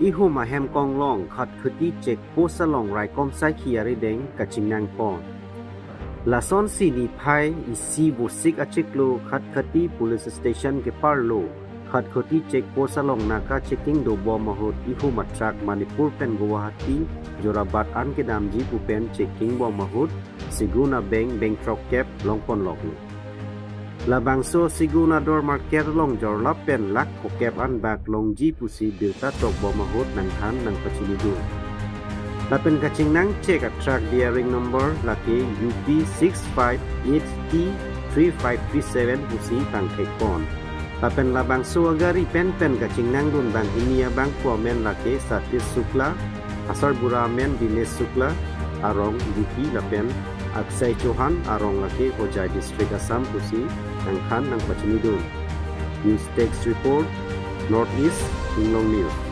ihu mahem kong long khat khuti chek po salong rai kom sai khiari deng kaching nang pon la son si ni phai isi bu sik achiklo khat khati police station ke parlo khat khoti chek po salong naka checking do bo mahot ihu matrak manipur pen guwahati jorabat an ke damji pu pen checking bo mahot siguna bank truck cap longpon lokni labang so siguna dor market long jor lap pen lak ko cap an bak long ji pusi delta tok bo mahot nang than nang pachini du la pen kaching nang check a truck bearing number laki UP 658T3537 pusi tang thek pon la pen labang so gari pen kaching nang dun bang inia bang po men laki Satis Sukla Asar Bura men Dinesh Sukla arong UP la pen Aksai Chauhan arong laki Hojai district Assam pusi nang khan nang pachini dun news text report Northeast Inglong News